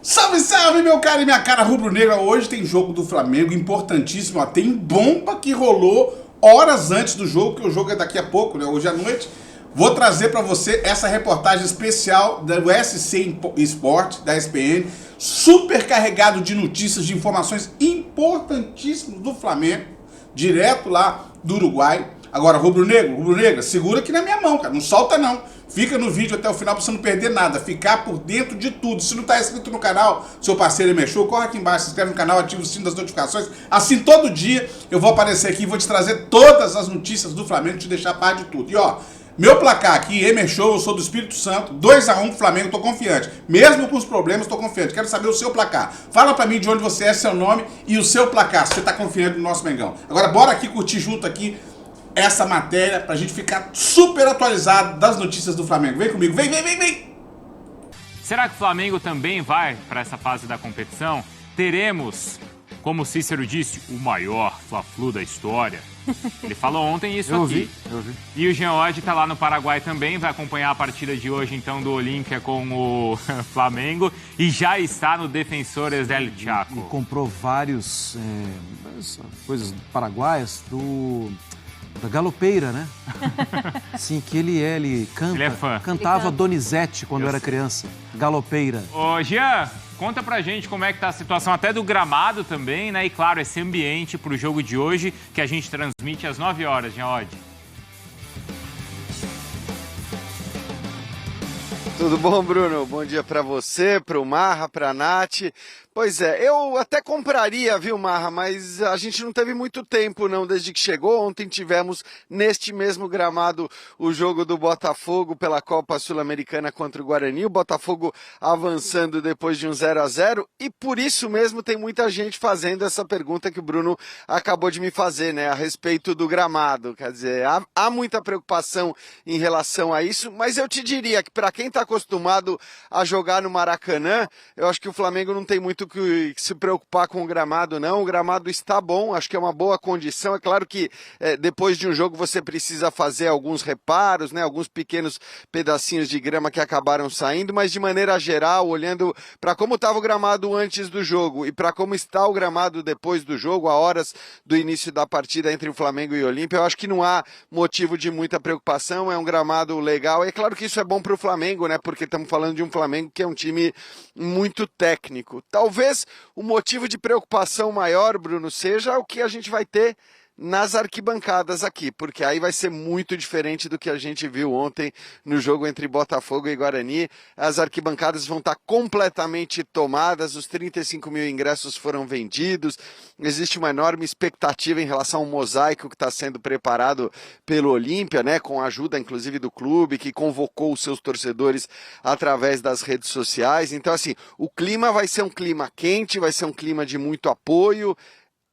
Salve, salve, meu cara e minha cara rubro-negra. Hoje tem jogo do Flamengo importantíssimo. Ó. Tem bomba que rolou horas antes do jogo, que o jogo é daqui a pouco, né? Hoje à noite. Vou trazer pra você essa reportagem especial do SC Sport, da ESPN, super carregado de notícias, de informações importantíssimas do Flamengo, direto lá do Uruguai. Agora, rubro-negra, segura aqui na minha mão, cara. Não solta, não. Fica no vídeo até o final pra você não perder nada. Ficar por dentro de tudo. Se não tá inscrito no canal, seu parceiro Emerson, corre aqui embaixo, se inscreve no canal, ativa o sino das notificações. Assim, todo dia eu vou aparecer aqui e vou te trazer todas as notícias do Flamengo, te deixar a par de tudo. E ó, meu placar aqui, Emerson, eu sou do Espírito Santo, 2-1 pro Flamengo, tô confiante. Mesmo com os problemas, tô confiante. Quero saber o seu placar. Fala pra mim de onde você é, seu nome e o seu placar, se você tá confiante no nosso Mengão. Agora, bora aqui curtir junto aqui essa matéria pra gente ficar super atualizado das notícias do Flamengo. Vem comigo, vem! Será que o Flamengo também vai para essa fase da competição? Teremos, como Cícero disse, o maior Fla-Flu da história. Ele falou ontem isso aqui. Eu vi. E o Jean Oddi tá lá no Paraguai também, vai acompanhar a partida de hoje, então, do Olímpia com o Flamengo. E já está no Defensores del Chaco. E comprou vários coisas paraguaias da Galopeira, né? Sim, que ele canta. Ele é fã. Cantava Donizete quando era criança. Galopeira. Ô, Jean, conta pra gente como é que tá a situação até do gramado também, né? E, claro, esse ambiente pro jogo de hoje, que a gente transmite às 9 horas, Jean Oddi. Tudo bom, Bruno? Bom dia pra você, pro Marra, pra Nath. Pois é, eu até compraria, viu, Marra, mas a gente não teve muito tempo, não, desde que chegou. Ontem tivemos, neste mesmo gramado, o jogo do Botafogo pela Copa Sul-Americana contra o Guarani. O Botafogo avançando depois de um 0-0 e por isso mesmo tem muita gente fazendo essa pergunta que o Bruno acabou de me fazer, né, a respeito do gramado. Quer dizer, há muita preocupação em relação a isso, mas eu te diria que para quem está acostumado a jogar no Maracanã, eu acho que o Flamengo não tem muito que se preocupar com o gramado, não. O gramado está bom, acho que é uma boa condição. É claro que depois de um jogo você precisa fazer alguns reparos, né, alguns pequenos pedacinhos de grama que acabaram saindo, mas de maneira geral, olhando para como estava o gramado antes do jogo e para como está o gramado depois do jogo, a horas do início da partida entre o Flamengo e o Olímpia, eu acho que não há motivo de muita preocupação. É um gramado legal. É claro que isso é bom para o Flamengo, né, porque estamos falando de um Flamengo que é um time muito técnico. Talvez o motivo de preocupação maior, Bruno, seja o que a gente vai ter nas arquibancadas aqui, porque aí vai ser muito diferente do que a gente viu ontem no jogo entre Botafogo e Guarani. As arquibancadas vão estar completamente tomadas, os 35 mil ingressos foram vendidos, existe uma enorme expectativa em relação ao mosaico que está sendo preparado pelo Olímpia, né, com a ajuda inclusive do clube, que convocou os seus torcedores através das redes sociais. Então, assim, o clima vai ser um clima quente, vai ser um clima de muito apoio.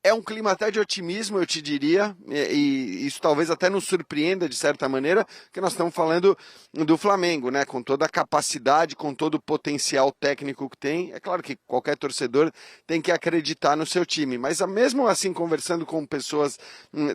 É um clima até de otimismo, eu te diria, e isso talvez até nos surpreenda de certa maneira, porque nós estamos falando do Flamengo, né? Com toda a capacidade, com todo o potencial técnico que tem. É claro que qualquer torcedor tem que acreditar no seu time, mas mesmo assim, conversando com pessoas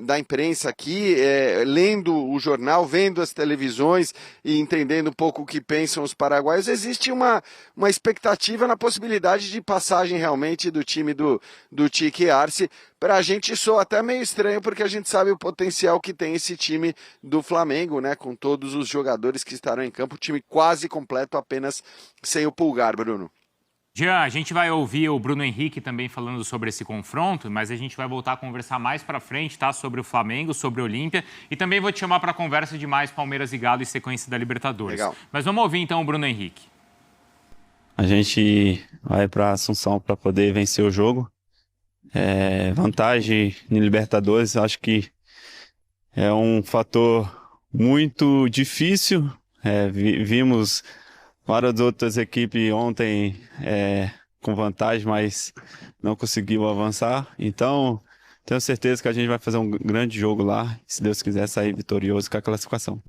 da imprensa aqui, lendo o jornal, vendo as televisões e entendendo um pouco o que pensam os paraguaios, existe uma expectativa na possibilidade de passagem realmente do time do Tique Arce. Para a gente soa até meio estranho, porque a gente sabe o potencial que tem esse time do Flamengo, né? Com todos os jogadores que estarão em campo, o time quase completo, apenas sem o Pulgar, Bruno. Jean, a gente vai ouvir o Bruno Henrique também falando sobre esse confronto, mas a gente vai voltar a conversar mais para frente, tá? Sobre o Flamengo, sobre o Olímpia, e também vou te chamar para conversa de mais Palmeiras e Galo e sequência da Libertadores. Legal. Mas vamos ouvir então o Bruno Henrique. A gente vai para Assunção para poder vencer o jogo. Vantagem em Libertadores, acho que é um fator muito difícil. Vimos várias outras equipes ontem com vantagem, mas não conseguiu avançar. Então, tenho certeza que a gente vai fazer um grande jogo lá, e, se Deus quiser, sair vitorioso com a classificação.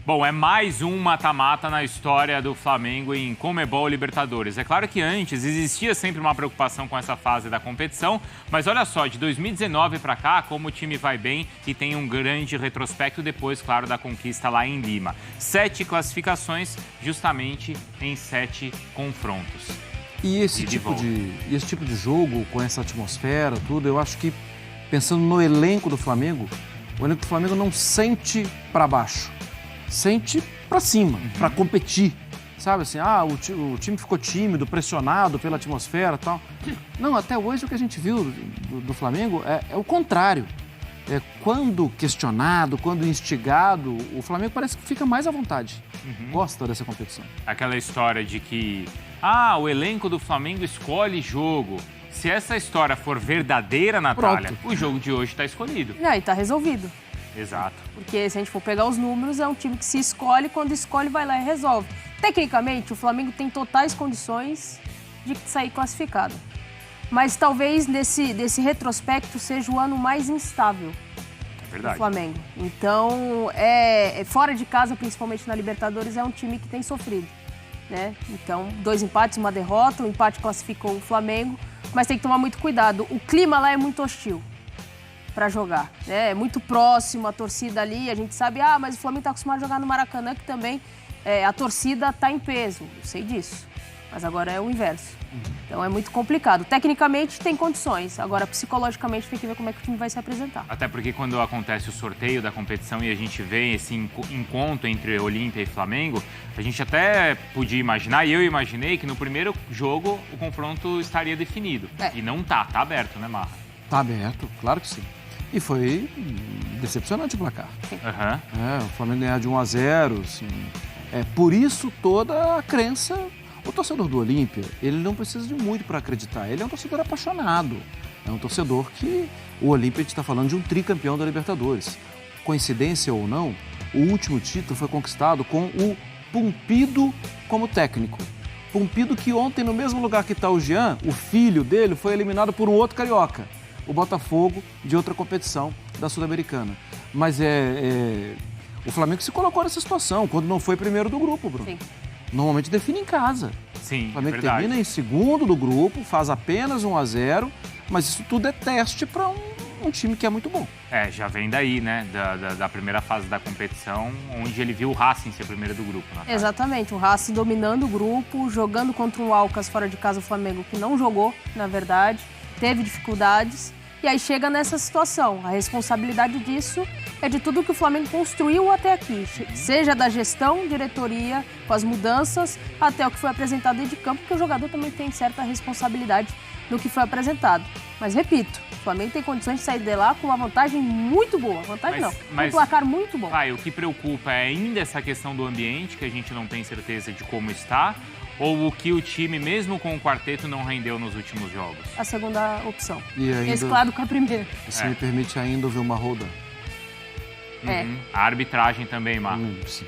Bom, é mais um mata-mata na história do Flamengo em Conmebol Libertadores. É claro que antes existia sempre uma preocupação com essa fase da competição, mas olha só, de 2019 para cá, como o time vai bem e tem um grande retrospecto depois, claro, da conquista lá em Lima. 7 classificações, justamente em 7 confrontos. E esse tipo de jogo, com essa atmosfera, tudo, eu acho que, pensando no elenco do Flamengo, o elenco do Flamengo não sente para baixo, sente para cima, para competir. Sabe assim, o time ficou tímido, pressionado pela atmosfera e tal. Não, até hoje o que a gente viu do Flamengo é o contrário. Quando questionado, quando instigado, o Flamengo parece que fica mais à vontade. Gosta dessa competição. Aquela história de que, o elenco do Flamengo escolhe jogo. Se essa história for verdadeira, Natália, o jogo de hoje está escolhido. E aí, tá resolvido. Exato. Porque se a gente for pegar os números, é um time que se escolhe, quando escolhe, vai lá e resolve. Tecnicamente, o Flamengo tem totais condições de sair classificado. Mas talvez desse retrospecto seja o ano mais instável do Flamengo. Então, fora de casa, principalmente na Libertadores, é um time que tem sofrido, né? Então, 2 empates, 1 derrota, o empate classificou o Flamengo, mas tem que tomar muito cuidado. O clima lá é muito hostil para jogar, né? É muito próximo, a torcida ali, a gente sabe, mas o Flamengo está acostumado a jogar no Maracanã, que também a torcida está em peso, eu sei disso, mas agora é o inverso. Então é muito complicado. Tecnicamente tem condições, agora psicologicamente tem que ver como é que o time vai se apresentar. Até porque quando acontece o sorteio da competição e a gente vê esse encontro entre Olímpia e Flamengo, a gente até podia imaginar, e eu imaginei, que no primeiro jogo o confronto estaria definido. E não tá aberto, né, Marra? Tá aberto, claro que sim. E foi decepcionante o placar. O Flamengo ganhar de 1-0, assim. Por isso toda a crença. O torcedor do Olímpia, ele não precisa de muito para acreditar. Ele é um torcedor apaixonado. É um torcedor que... O Olímpia, a gente está falando de um tricampeão da Libertadores. Coincidência ou não, o último título foi conquistado com o Pumpido como técnico. Pumpido que ontem, no mesmo lugar que está o Jean, o filho dele foi eliminado por um outro carioca. O Botafogo, de outra competição da Sul-Americana. Mas o Flamengo se colocou nessa situação, quando não foi primeiro do grupo, Bruno. Sim. Normalmente define em casa. Sim, o Flamengo verdade. termina em segundo do grupo, faz apenas 1-0, mas isso tudo é teste para um time que é muito bom. Já vem daí, né, da primeira fase da competição, onde ele viu o Racing ser primeiro do grupo. Natália. Exatamente, o Racing dominando o grupo, jogando contra um Alcas fora de casa, o Flamengo que não jogou, na verdade, teve dificuldades. E aí chega nessa situação. A responsabilidade disso é de tudo que o Flamengo construiu até aqui. Seja da gestão, diretoria, com as mudanças, até o que foi apresentado dentro de campo, porque o jogador também tem certa responsabilidade no que foi apresentado. Mas, repito, o Flamengo tem condições de sair de lá com uma vantagem muito boa. Um placar muito bom. O que preocupa é ainda essa questão do ambiente, que a gente não tem certeza de como está, ou o que o time, mesmo com o quarteto, não rendeu nos últimos jogos? A segunda opção. E ainda, mesclado com a primeira. Se me permite ainda ouvir uma roda. A arbitragem também, Marco. Sim.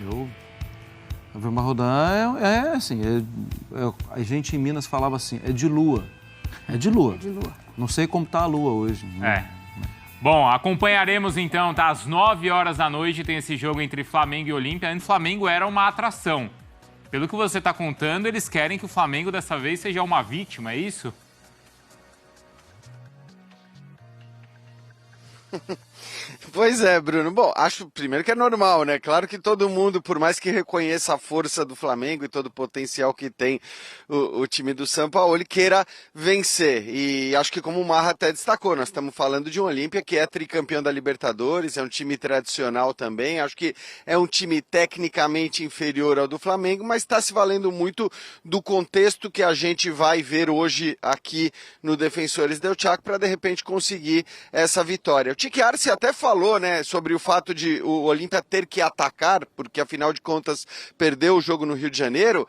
O Marrodan assim, a gente em Minas falava assim, é de lua. É de lua. Não sei como tá a lua hoje. Bom, acompanharemos então, tá? Às 9h da noite tem esse jogo entre Flamengo e Olímpia. Antes o Flamengo era uma atração. Pelo que você está contando, eles querem que o Flamengo dessa vez seja uma vítima, é isso? Pois é, Bruno. Bom, acho primeiro que é normal, né? Claro que todo mundo, por mais que reconheça a força do Flamengo e todo o potencial que tem o time do São Paulo, ele queira vencer. E acho que como o Marra até destacou, nós estamos falando de um Olímpia que é tricampeão da Libertadores, é um time tradicional também. Acho que é um time tecnicamente inferior ao do Flamengo, mas está se valendo muito do contexto que a gente vai ver hoje aqui no Defensores del Chaco para de repente conseguir essa vitória. O Tique Arce até falou, né, sobre o fato de o Olímpia ter que atacar, porque afinal de contas perdeu o jogo no Rio de Janeiro,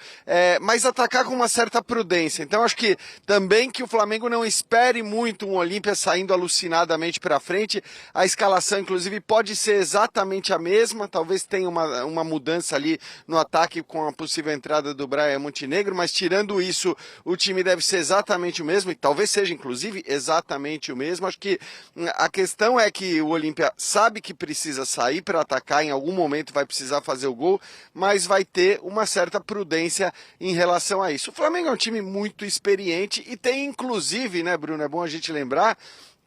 mas atacar com uma certa prudência. Então acho que também que o Flamengo não espere muito um Olímpia saindo alucinadamente para frente. A escalação, inclusive, pode ser exatamente a mesma, talvez tenha uma mudança ali no ataque com a possível entrada do Brian Montenegro, mas tirando isso, o time deve ser exatamente o mesmo, e talvez seja, inclusive, exatamente o mesmo. Acho que a questão é que o Olímpia sabe que precisa sair para atacar, em algum momento vai precisar fazer o gol, mas vai ter uma certa prudência em relação a isso. O Flamengo é um time muito experiente e tem inclusive, né, Bruno, é bom a gente lembrar,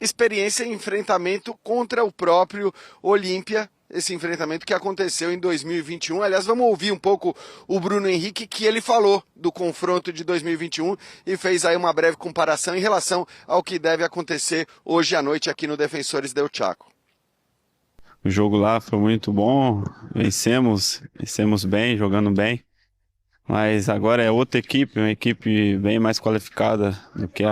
experiência em enfrentamento contra o próprio Olímpia, esse enfrentamento que aconteceu em 2021. Aliás, vamos ouvir um pouco o Bruno Henrique, que ele falou do confronto de 2021 e fez aí uma breve comparação em relação ao que deve acontecer hoje à noite aqui no Defensores del Chaco. O jogo lá foi muito bom, vencemos bem, jogando bem, mas agora é outra equipe, uma equipe bem mais qualificada do que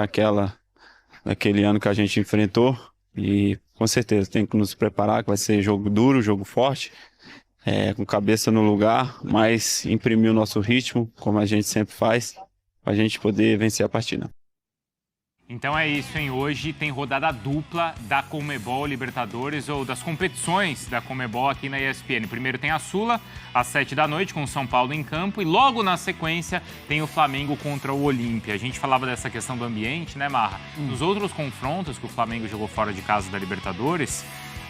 daquele ano que a gente enfrentou, e com certeza tem que nos preparar, que vai ser jogo duro, jogo forte, com cabeça no lugar, mas imprimir o nosso ritmo, como a gente sempre faz, para a gente poder vencer a partida. Então é isso, hein? Hoje tem rodada dupla da Conmebol Libertadores, ou das competições da Conmebol aqui na ESPN. Primeiro tem a Sula, às 7 da noite, com o São Paulo em campo. E logo na sequência tem o Flamengo contra o Olímpia. A gente falava dessa questão do ambiente, né, Marra? Nos outros confrontos que o Flamengo jogou fora de casa da Libertadores,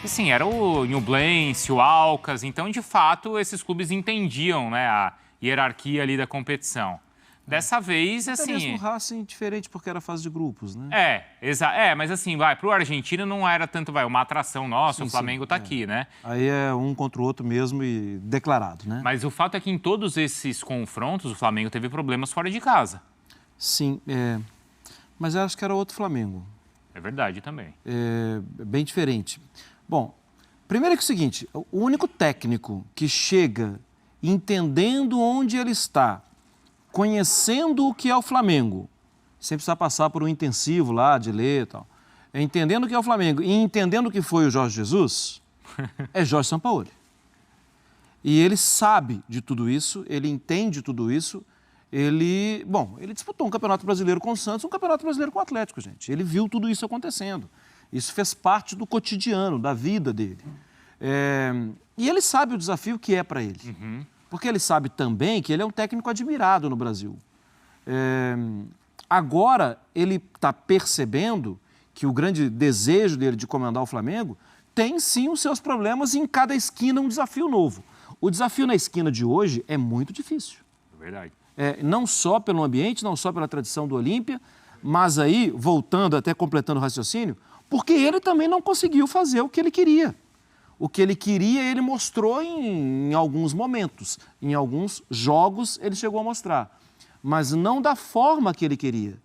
assim, era o Nublense, o Alcas. Então, de fato, esses clubes entendiam, né, a hierarquia ali da competição. Dessa vez, assim... Até mesmo o Racing diferente, porque era fase de grupos, né? Mas assim, pro argentino não era tanto, uma atração nossa, o Flamengo tá aqui, né? Aí é um contra o outro mesmo e declarado, né? Mas o fato é que em todos esses confrontos, o Flamengo teve problemas fora de casa. Sim, mas eu acho que era outro Flamengo. É verdade também. Bem diferente. Bom, primeiro que é o seguinte, o único técnico que chega entendendo onde ele está, conhecendo o que é o Flamengo, sem precisar passar por um intensivo lá de ler e tal, entendendo o que é o Flamengo e entendendo o que foi o Jorge Jesus, é Jorge Sampaoli. E ele sabe de tudo isso, ele entende tudo isso, ele disputou um Campeonato Brasileiro com o Santos, um Campeonato Brasileiro com o Atlético, gente. Ele viu tudo isso acontecendo. Isso fez parte do cotidiano, da vida dele. E ele sabe o desafio que é para ele. Porque ele sabe também que ele é um técnico admirado no Brasil. Agora, ele está percebendo que o grande desejo dele de comandar o Flamengo tem, sim, os seus problemas e em cada esquina um desafio novo. O desafio na esquina de hoje é muito difícil. É verdade. Não só pelo ambiente, não só pela tradição do Olímpia, mas aí, voltando, até completando o raciocínio, porque ele também não conseguiu fazer o que ele queria. O que ele queria, ele mostrou em alguns momentos. Em alguns jogos, ele chegou a mostrar. Mas não da forma que ele queria.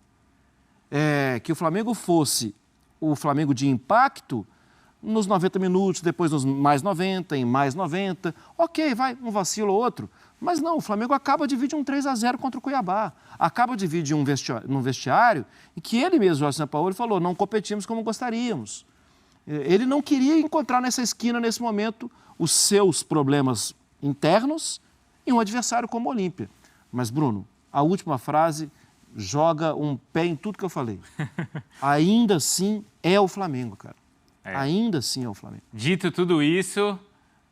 Que o Flamengo fosse o Flamengo de impacto nos 90 minutos, depois nos mais 90, em mais 90. Ok, vai, um vacilo ou outro. Mas não, o Flamengo acaba de vir de um 3-0 contra o Cuiabá. Acaba de vir de um vestiário em que ele mesmo, Jorge Sampaoli, falou, não competimos como gostaríamos. Ele não queria encontrar nessa esquina, nesse momento, os seus problemas internos em um adversário como o Olímpia. Mas, Bruno, a última frase joga um pé em tudo que eu falei. Ainda assim é o Flamengo, cara. Ainda assim é o Flamengo. Dito tudo isso,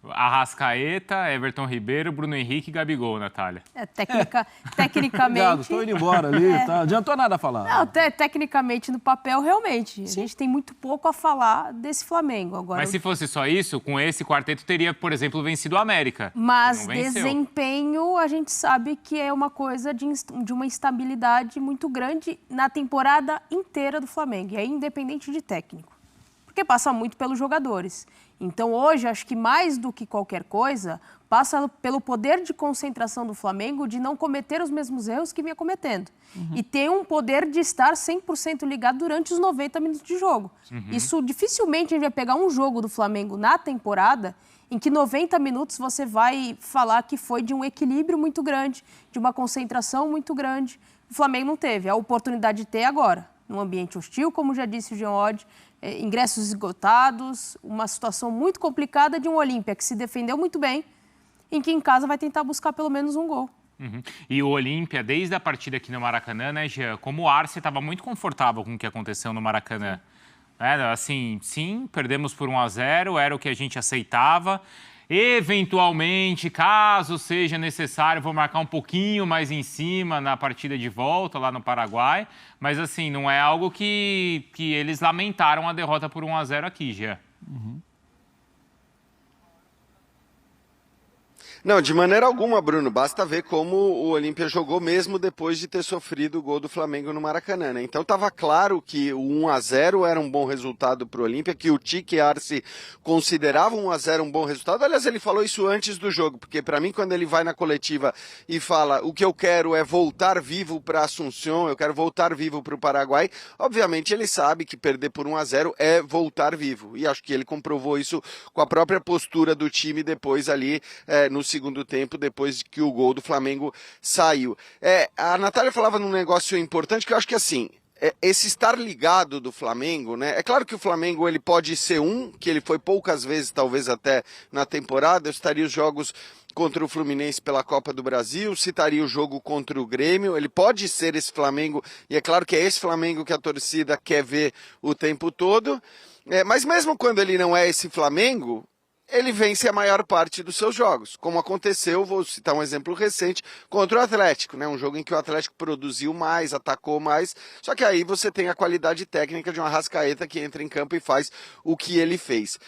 Arrascaeta, Everton Ribeiro, Bruno Henrique e Gabigol, Natália. Tecnicamente... Obrigado, estou indo embora ali, tá? Não adiantou nada a falar. Não, tecnicamente, no papel, realmente. A gente tem muito pouco a falar desse Flamengo. Agora, mas se fosse só isso, com esse quarteto teria, por exemplo, vencido o América. Mas desempenho, a gente sabe que é uma coisa de uma instabilidade muito grande na temporada inteira do Flamengo. E aí, independente de técnico. Porque passa muito pelos jogadores. Então, hoje, acho que mais do que qualquer coisa, passa pelo poder de concentração do Flamengo de não cometer os mesmos erros que vinha cometendo. E ter um poder de estar 100% ligado durante os 90 minutos de jogo. Isso, dificilmente, a gente vai pegar um jogo do Flamengo na temporada em que 90 minutos você vai falar que foi de um equilíbrio muito grande, de uma concentração muito grande. O Flamengo não teve. A oportunidade de ter agora, num ambiente hostil, como já disse o Jean Oddi, ingressos esgotados, uma situação muito complicada de um Olímpia que se defendeu muito bem, em que em casa vai tentar buscar pelo menos um gol. E o Olímpia, desde a partida aqui no Maracanã, né, Jean, como o Arce estava muito confortável com o que aconteceu no Maracanã. Assim, sim, perdemos por 1-0, era o que a gente aceitava. Eventualmente, caso seja necessário, vou marcar um pouquinho mais em cima na partida de volta, lá no Paraguai. Mas, assim, não é algo que eles lamentaram a derrota por 1-0 aqui, Jean. Não, de maneira alguma, Bruno. Basta ver como o Olímpia jogou mesmo depois de ter sofrido o gol do Flamengo no Maracanã, né? Então estava claro que o 1-0 era um bom resultado para o Olímpia, que o Tique Arce considerava o 1-0 um bom resultado. Aliás, ele falou isso antes do jogo, porque para mim, quando ele vai na coletiva e fala o que eu quero é voltar vivo para Assunção, eu quero voltar vivo para o Paraguai, obviamente ele sabe que perder por 1-0 é voltar vivo. E acho que ele comprovou isso com a própria postura do time depois ali no segundo tempo, depois que o gol do Flamengo saiu. A Natália falava num negócio importante que eu acho que assim, esse estar ligado do Flamengo, né? É claro que o Flamengo ele pode ser que ele foi poucas vezes, talvez até na temporada, eu estaria os jogos contra o Fluminense pela Copa do Brasil, citaria o jogo contra o Grêmio, ele pode ser esse Flamengo, e é claro que é esse Flamengo que a torcida quer ver o tempo todo, mas mesmo quando ele não é esse Flamengo, ele vence a maior parte dos seus jogos, como aconteceu, vou citar um exemplo recente, contra o Atlético, né? Um jogo em que o Atlético produziu mais, atacou mais, só que aí você tem a qualidade técnica de um Arrascaeta que entra em campo e faz o que ele fez.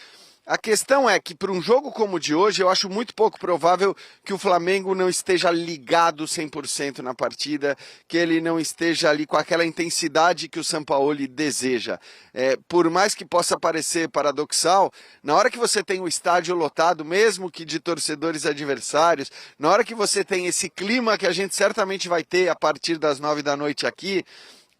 A questão é que para um jogo como o de hoje, eu acho muito pouco provável que o Flamengo não esteja ligado 100% na partida, que ele não esteja ali com aquela intensidade que o Sampaoli deseja. Por mais que possa parecer paradoxal, na hora que você tem o estádio lotado, mesmo que de torcedores adversários, na hora que você tem esse clima que a gente certamente vai ter a partir das 9 da noite aqui,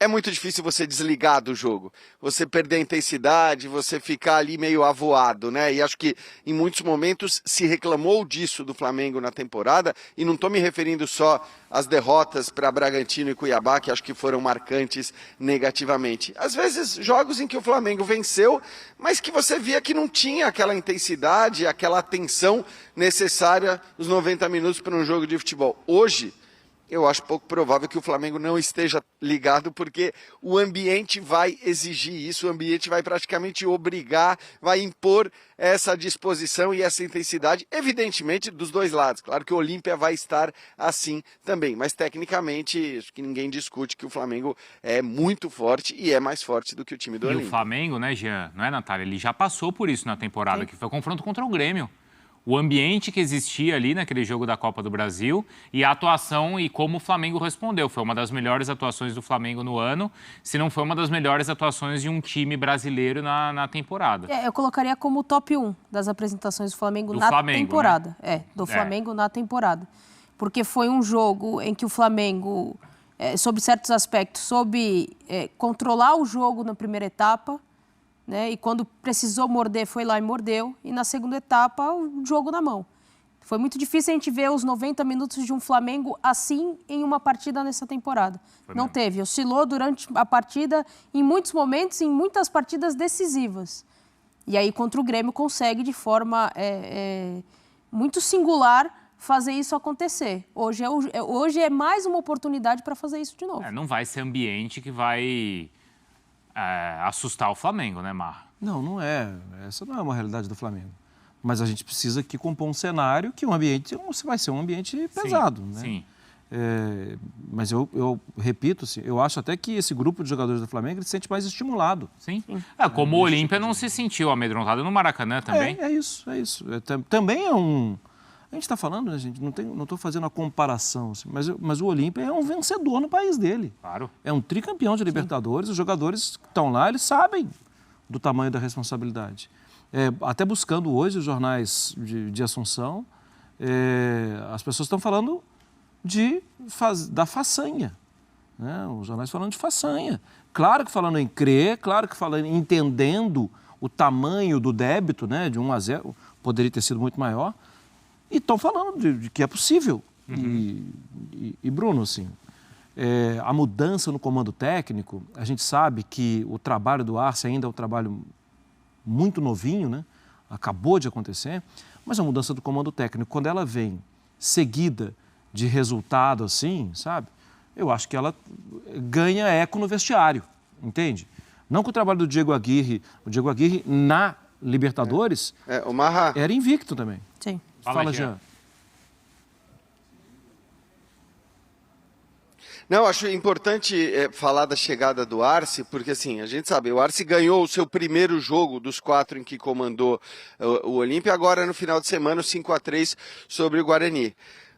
é muito difícil você desligar do jogo, você perder a intensidade, você ficar ali meio avoado, né? E acho que em muitos momentos se reclamou disso do Flamengo na temporada, e não estou me referindo só às derrotas para Bragantino e Cuiabá, que acho que foram marcantes negativamente. Às vezes, jogos em que o Flamengo venceu, mas que você via que não tinha aquela intensidade, aquela atenção necessária nos 90 minutos para um jogo de futebol. Hoje, eu acho pouco provável que o Flamengo não esteja ligado, porque o ambiente vai exigir isso, o ambiente vai praticamente obrigar, vai impor essa disposição e essa intensidade, evidentemente, dos dois lados. Claro que o Olímpia vai estar assim também, mas tecnicamente, acho que ninguém discute que o Flamengo é muito forte e é mais forte do que o time do Olímpia. E o Flamengo, né, Jean, não é, Natália? Ele já passou por isso na temporada, que foi o confronto contra o Grêmio. O ambiente que existia ali naquele jogo da Copa do Brasil e a atuação e como o Flamengo respondeu. Foi uma das melhores atuações do Flamengo no ano, se não foi uma das melhores atuações de um time brasileiro na temporada. Eu colocaria como top 1 das apresentações do Flamengo temporada. Né? Flamengo na temporada. Porque foi um jogo em que o Flamengo, sob certos aspectos, soube controlar o jogo na primeira etapa, né? E quando precisou morder, foi lá e mordeu. E na segunda etapa, o jogo na mão. Foi muito difícil a gente ver os 90 minutos de um Flamengo assim em uma partida nessa temporada. Não teve. Oscilou durante a partida em muitos momentos, em muitas partidas decisivas. E aí, contra o Grêmio, consegue de forma muito singular fazer isso acontecer. Hoje é mais uma oportunidade para fazer isso de novo. Não vai ser ambiente que vai assustar o Flamengo, né, Marra? Não é. Essa não é uma realidade do Flamengo. Mas a gente precisa aqui compor um cenário que vai ser um ambiente pesado, né? Sim. Mas eu repito, assim, eu acho até que esse grupo de jogadores do Flamengo ele se sente mais estimulado. Sim. Como o Olímpia não se sentiu amedrontado no Maracanã também. É isso. Também é um... A gente está falando, né, gente? Não estou fazendo a comparação, assim, mas o Olímpia é um vencedor no país dele. Claro. É um tricampeão de Libertadores. Os jogadores que estão lá, eles sabem do tamanho da responsabilidade. Até buscando hoje os jornais de Assunção, as pessoas estão falando da façanha. Né? Os jornais falando de façanha. Claro que falando em crer, claro que falando entendendo o tamanho do débito, né, de 1-0, poderia ter sido muito maior. E estão falando de que é possível. Uhum. E Bruno, assim, a mudança no comando técnico, a gente sabe que o trabalho do Arce ainda é um trabalho muito novinho, né? Acabou de acontecer, mas a mudança do comando técnico, quando ela vem seguida de resultado assim, sabe? Eu acho que ela ganha eco no vestiário, entende? Não que o trabalho do Diego Aguirre na Libertadores o Marra... era invicto também. Sim. Fala, Jean. Não, acho importante falar da chegada do Arce, porque assim, a gente sabe, o Arce ganhou o seu primeiro jogo dos 4 em que comandou o Olímpia, agora no final de semana, 5-3 sobre o Guarani.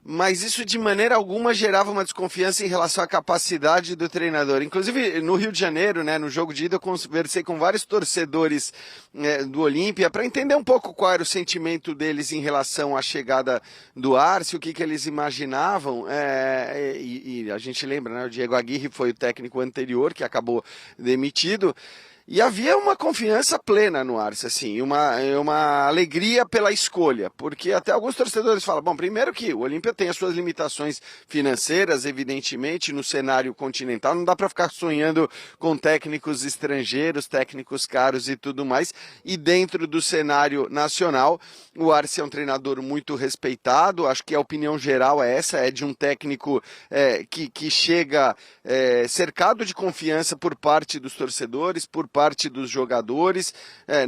Mas isso de maneira alguma gerava uma desconfiança em relação à capacidade do treinador. Inclusive no Rio de Janeiro, né, no jogo de ida, eu conversei com vários torcedores do Olímpia para entender um pouco qual era o sentimento deles em relação à chegada do Arce, o que eles imaginavam. E a gente lembra, né, o Diego Aguirre foi o técnico anterior que acabou demitido. E havia uma confiança plena no Arce, assim, uma alegria pela escolha, porque até alguns torcedores falam, bom, primeiro que o Olímpia tem as suas limitações financeiras, evidentemente, no cenário continental, não dá para ficar sonhando com técnicos estrangeiros, técnicos caros e tudo mais, e dentro do cenário nacional, o Arce é um treinador muito respeitado, acho que a opinião geral é essa, é de um técnico que chega cercado de confiança por parte dos torcedores, por parte dos jogadores,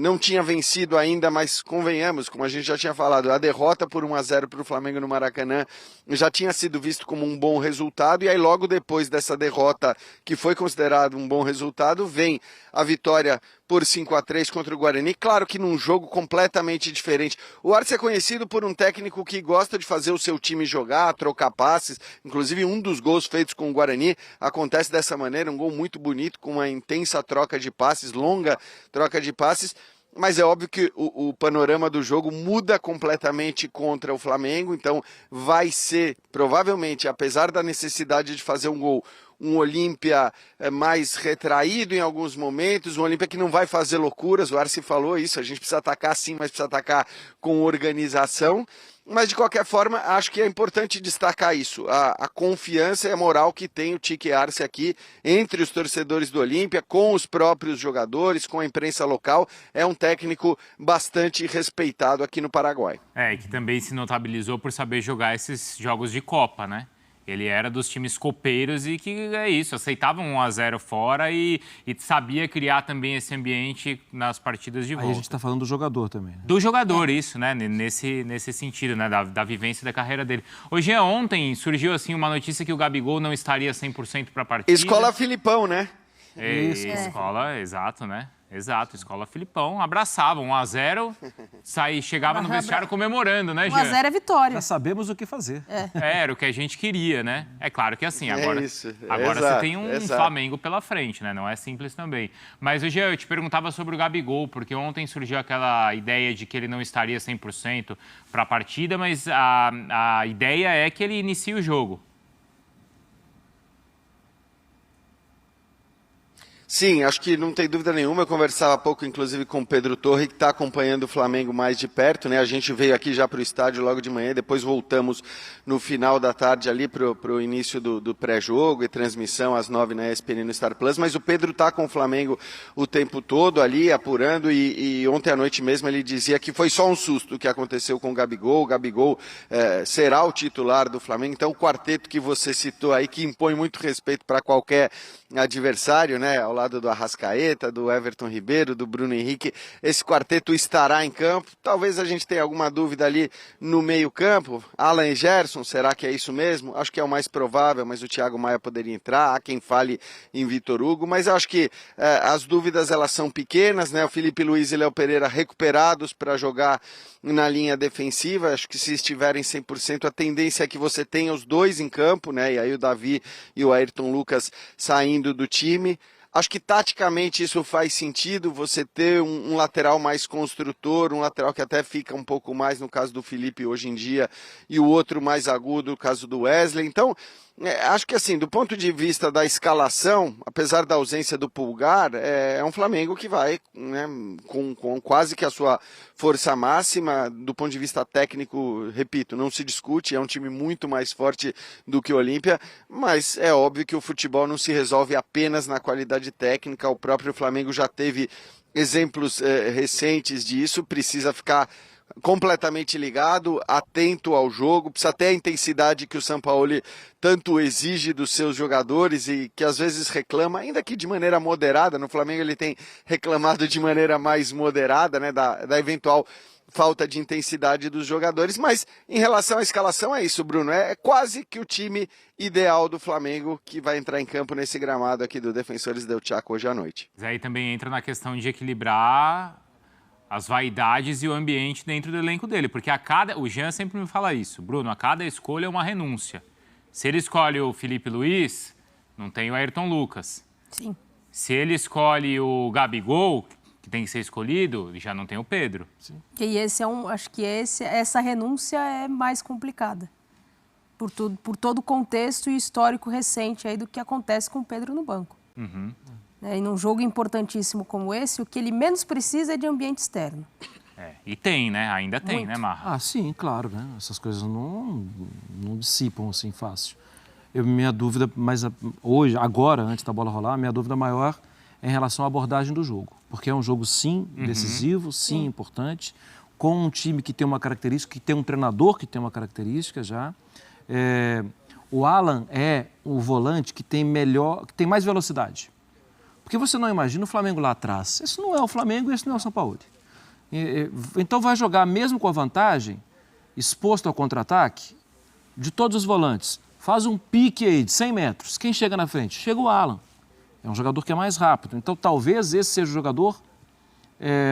não tinha vencido ainda, mas convenhamos, como a gente já tinha falado, a derrota por 1-0 para o Flamengo no Maracanã já tinha sido visto como um bom resultado, e aí logo depois dessa derrota, que foi considerado um bom resultado, vem a vitória por 5-3 contra o Guarani, claro que num jogo completamente diferente. O Arce é conhecido por um técnico que gosta de fazer o seu time jogar, trocar passes, inclusive um dos gols feitos com o Guarani acontece dessa maneira, um gol muito bonito, com uma intensa troca de passes, longa troca de passes, mas é óbvio que o panorama do jogo muda completamente contra o Flamengo, então vai ser, provavelmente, apesar da necessidade de fazer um gol, um Olímpia mais retraído em alguns momentos, um Olímpia que não vai fazer loucuras, o Arce falou isso, a gente precisa atacar sim, mas precisa atacar com organização, mas de qualquer forma, acho que é importante destacar isso, a confiança e a moral que tem o Tique Arce aqui entre os torcedores do Olímpia, com os próprios jogadores, com a imprensa local, é um técnico bastante respeitado aqui no Paraguai. E que também se notabilizou por saber jogar esses jogos de Copa, né? Ele era dos times copeiros e que é isso, aceitava 1-0 fora e sabia criar também esse ambiente nas partidas de volta. Aí a gente está falando do jogador também. Né? Do jogador, isso, né? Nesse sentido, né? Da vivência da carreira dele. Hoje, ontem, surgiu assim uma notícia que o Gabigol não estaria 100% para a partida. Escola Filipão, né? Escola, exato, né? Exato, Escola Filipão, abraçava 1-0, chegava no vestiário comemorando, né, Jean? 1-0 é vitória. Já sabemos o que fazer. Era o que a gente queria, né? É claro que assim, agora exato, você tem um Flamengo pela frente, né? Não é simples também. Mas, Jean, eu te perguntava sobre o Gabigol, porque ontem surgiu aquela ideia de que ele não estaria 100% para a partida, mas a ideia é que ele inicie o jogo. Sim, acho que não tem dúvida nenhuma. Eu conversava há pouco, inclusive, com o Pedro Torre, que está acompanhando o Flamengo mais de perto, né? A gente veio aqui já para o estádio logo de manhã, depois voltamos no final da tarde ali para o início do pré-jogo e transmissão às 9 na ESPN no Star Plus. Mas o Pedro está com o Flamengo o tempo todo ali, apurando, e ontem à noite mesmo ele dizia que foi só um susto o que aconteceu com o Gabigol. O Gabigol será o titular do Flamengo. Então, o quarteto que você citou aí, que impõe muito respeito para qualquer adversário, né? Ao lado do Arrascaeta, do Everton Ribeiro, do Bruno Henrique, esse quarteto estará em campo. Talvez a gente tenha alguma dúvida ali no meio-campo. Alan e Gerson, será que é isso mesmo? Acho que é o mais provável, mas o Thiago Maia poderia entrar. Há quem fale em Vitor Hugo, mas acho que as dúvidas elas são pequenas, né? O Felipe Luiz e Léo Pereira recuperados para jogar na linha defensiva. Acho que se estiverem 100%, a tendência é que você tenha os dois em campo, né? E aí o Davi e o Ayrton Lucas saindo do time. Acho que taticamente isso faz sentido, você ter um lateral mais construtor, um lateral que até fica um pouco mais no caso do Felipe hoje em dia, e o outro mais agudo no caso do Wesley. Então, acho que assim, do ponto de vista da escalação, apesar da ausência do Pulgar, é um Flamengo que vai, né, com quase que a sua força máxima. Do ponto de vista técnico, repito, não se discute, é um time muito mais forte do que o Olímpia, mas é óbvio que o futebol não se resolve apenas na qualidade técnica. O próprio Flamengo já teve exemplos recentes disso, precisa ficar completamente ligado, atento ao jogo, precisa ter a intensidade que o Sampaoli tanto exige dos seus jogadores e que às vezes reclama, ainda que de maneira moderada. No Flamengo ele tem reclamado de maneira mais moderada, né, da eventual falta de intensidade dos jogadores, mas em relação à escalação é isso, Bruno, é quase que o time ideal do Flamengo que vai entrar em campo nesse gramado aqui do Defensores del Chaco hoje à noite. Mas aí também entra na questão de equilibrar as vaidades e o ambiente dentro do elenco dele, porque o Jean sempre me fala isso, Bruno, a cada escolha é uma renúncia. Se ele escolhe o Felipe Luiz, não tem o Ayrton Lucas. Sim. Se ele escolhe o Gabigol, que tem que ser escolhido, já não tem o Pedro. Sim. E acho que essa renúncia é mais complicada. Por todo o contexto e histórico recente aí do que acontece com o Pedro no banco. Uhum. E num jogo importantíssimo como esse, o que ele menos precisa é de ambiente externo. E tem, né? Ainda tem, Muito. né, Marra? Ah, sim, claro, né? Essas coisas não dissipam assim fácil. Minha dúvida, mas hoje, agora, antes da bola rolar, minha dúvida maior é em relação à abordagem do jogo. Porque é um jogo, sim, decisivo, sim, importante, com um time que tem uma característica, que tem um treinador que tem uma característica já. O Alan é o volante que tem mais velocidade. Porque você não imagina o Flamengo lá atrás. Esse não é o Flamengo e esse não é o São Paulo. Então vai jogar mesmo com a vantagem, exposto ao contra-ataque, de todos os volantes. Faz um pique aí de 100 metros. Quem chega na frente? Chega o Alan. É um jogador que é mais rápido. Então talvez esse seja o jogador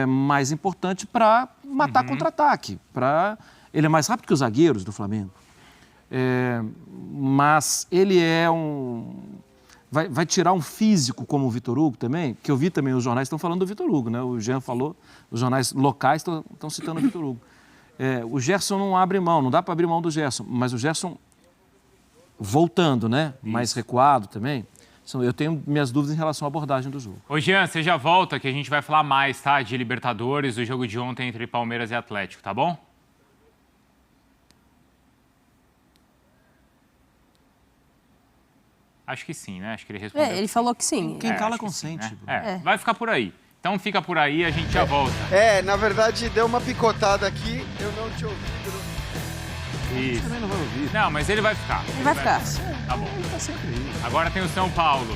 mais importante para matar contra-ataque. Ele é mais rápido que os zagueiros do Flamengo. Mas ele vai tirar um físico como o Vitor Hugo também, que eu vi também, os jornais estão falando do Vitor Hugo, né? O Jean falou, os jornais locais estão citando o Vitor Hugo. O Gerson não abre mão, não dá para abrir mão do Gerson, mas o Gerson voltando, né? Mais recuado também. Eu tenho minhas dúvidas em relação à abordagem do jogo. Ô Jean, você já volta que a gente vai falar mais, tá? De Libertadores, do jogo de ontem entre Palmeiras e Atlético, tá bom? Acho que sim, né? Acho que ele respondeu. Ele falou que sim. Quem cala consente. Sim, né? Vai ficar por aí. Então fica por aí, a gente já volta. Na verdade, deu uma picotada aqui, eu não te ouvi, Bruno. Isso. Também não vai ouvir. Não, mas ele vai ficar. Ele vai ficar. Tá bom. Ele tá sempre aí. Agora tem o São Paulo.